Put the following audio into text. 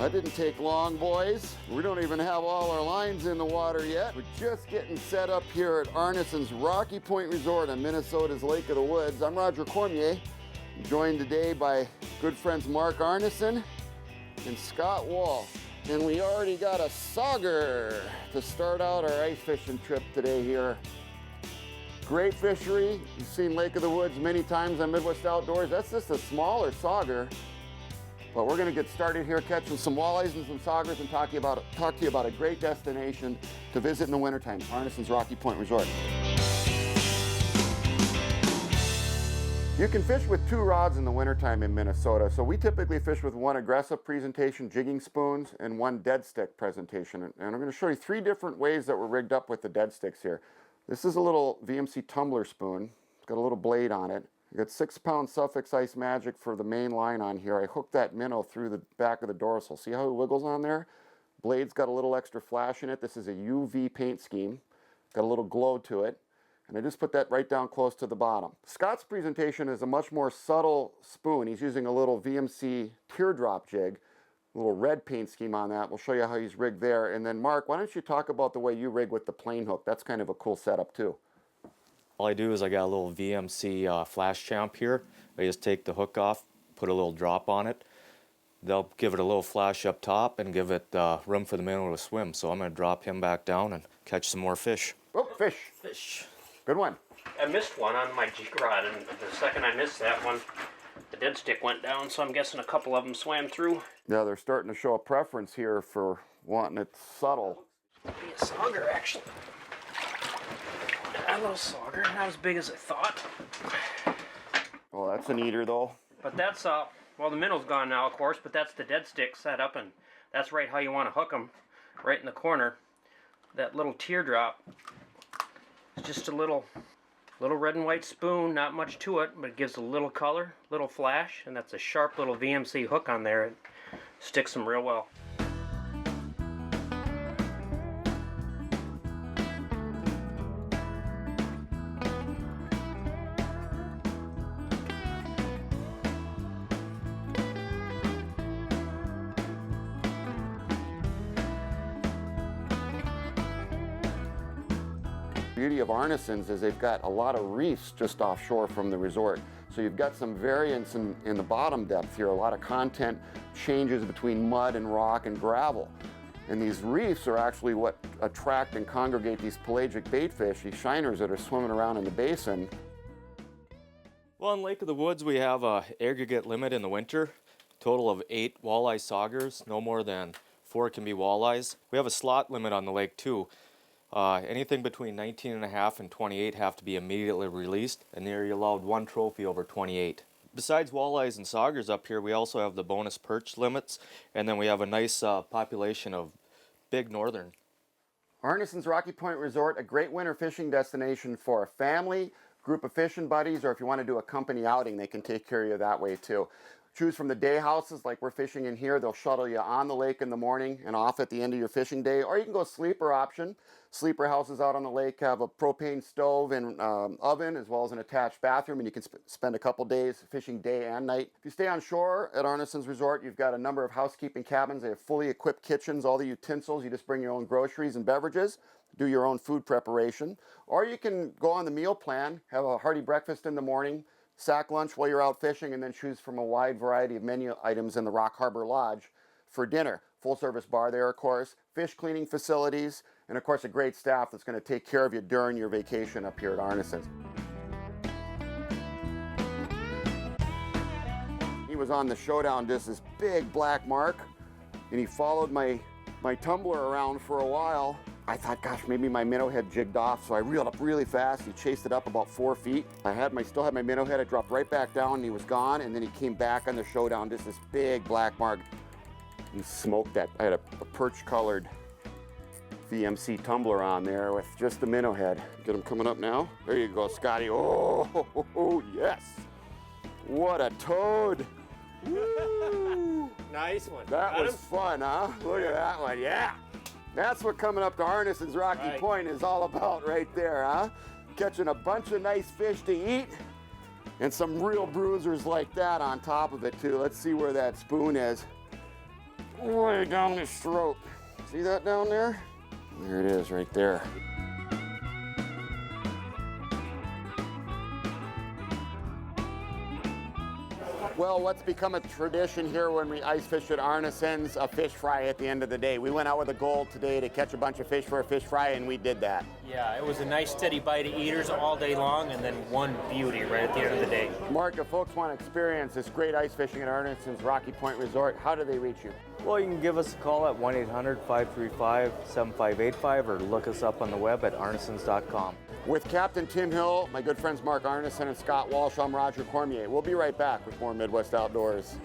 That didn't take long, boys. We don't even have all our lines in the water yet. We're just getting set up here at Arnesens Rocky Point Resort on Minnesota's Lake of the Woods. I'm Roger Cormier, joined today by good friends Mark Arnesen and Scott Wall. And we already got a sauger to start out our ice fishing trip today here. Great fishery. You've seen Lake of the Woods many times on MidWest Outdoors. That's just a smaller sauger. But we're going to get started here catching some walleyes and some saugers and talk to you about a great destination to visit in the wintertime, Arnesens Rocky Point Resort. You can fish with 2 rods in the wintertime in Minnesota. So we typically fish with 1 aggressive presentation, jigging spoons, and 1 dead stick presentation. And I'm going to show you 3 different ways that we're rigged up with the dead sticks here. This is a little VMC tumbler spoon. It's got a little blade on it. I got 6-pound Suffix Ice Magic for the main line on here. I hooked that minnow through the back of the dorsal. See how it wiggles on there? Blade's got a little extra flash in it. This is a UV paint scheme. Got a little glow to it. And I just put that right down close to the bottom. Scott's presentation is a much more subtle spoon. He's using a little VMC teardrop jig, a little red paint scheme on that. We'll show you how he's rigged there. And then Mark, why don't you talk about the way you rig with the plane hook? That's kind of a cool setup too. All I do is I got a little VMC flash champ here. I just take the hook off, put a little drop on it. They'll give it a little flash up top and give it room for the minnow to swim. So I'm going to drop him back down and catch some more fish. Oh, fish. Fish. Good one. I missed one on my jig rod, and the second I missed that one, the dead stick went down, so I'm guessing a couple of them swam through. Yeah, they're starting to show a preference here for wanting it subtle. Be a sauger, actually. A little sauger, not as big as I thought. Well, that's an eater though. But that's, well, the minnow's gone now, of course, but that's the dead stick set up, and that's right how you want to hook them, right in the corner. That little teardrop. It's just a little red and white spoon, not much to it, but it gives a little color, little flash, and that's a sharp little VMC hook on there. It sticks them real well. The beauty of Arnesens is they've got a lot of reefs just offshore from the resort. So you've got some variance in the bottom depth here, a lot of content changes between mud and rock and gravel. And these reefs are actually what attract and congregate these pelagic bait fish, these shiners that are swimming around in the basin. Well, in Lake of the Woods, we have an aggregate limit in the winter. Total of 8 walleye saugers. No more than 4 can be walleyes. We have a slot limit on the lake too. Anything between 19.5 and 28 have to be immediately released, and they're allowed 1 trophy over 28. Besides walleyes and saugers up here, we also have the bonus perch limits, and then we have a nice population of big northern. Arnesens Rocky Point Resort, a great winter fishing destination for a family, group of fishing buddies, or if you want to do a company outing, they can take care of you that way too. Choose from the day houses like we're fishing in here. They'll shuttle you on the lake in the morning and off at the end of your fishing day. Or you can go sleeper option. Sleeper houses out on the lake have a propane stove and oven as well as an attached bathroom, and you can spend a couple days fishing day and night. If you stay on shore at Arnesens Resort, you've got a number of housekeeping cabins. They have fully equipped kitchens, all the utensils. You just bring your own groceries and beverages, do your own food preparation. Or you can go on the meal plan, have a hearty breakfast in the morning, sack lunch while you're out fishing, and then choose from a wide variety of menu items in the Rock Harbor Lodge for dinner. Full service bar there, of course, fish cleaning facilities, and of course a great staff that's going to take care of you during your vacation up here at Arnesens. He was on the showdown disc, this big black mark, and he followed my tumbler around for a while. I thought, gosh, maybe my minnow head jigged off, so I reeled up really fast. He chased it up about 4 feet. I still had my minnow head. I dropped right back down, and he was gone. And then he came back on the showdown, just this big black mark. He smoked that. I had a perch-colored VMC tumbler on there with just the minnow head. Get him coming up now. There you go, Scotty. Oh, yes. What a toad. Woo. Nice one. That was fun, huh? Look at that one. Yeah. That's what coming up to Arnesens Rocky Point is all about right there, huh? Catching a bunch of nice fish to eat and some real bruisers like that on top of it too. Let's see where that spoon is. way down this throat. See that down there? There it is right there. Well, what's become a tradition here when we ice fish at Arnesens, a fish fry at the end of the day. We went out with a goal today to catch a bunch of fish for a fish fry, and we did that. Yeah, it was a nice steady bite of eaters all day long, and then one beauty right at the end of the day. Mark, if folks want to experience this great ice fishing at Arnesens Rocky Point Resort, how do they reach you? Well, you can give us a call at 1-800-535-7585 or look us up on the web at arnesens.com. With Captain Tim Hill, my good friends Mark Arnesen and Scott Walsh, I'm Roger Cormier. We'll be right back with more Midwest Outdoors.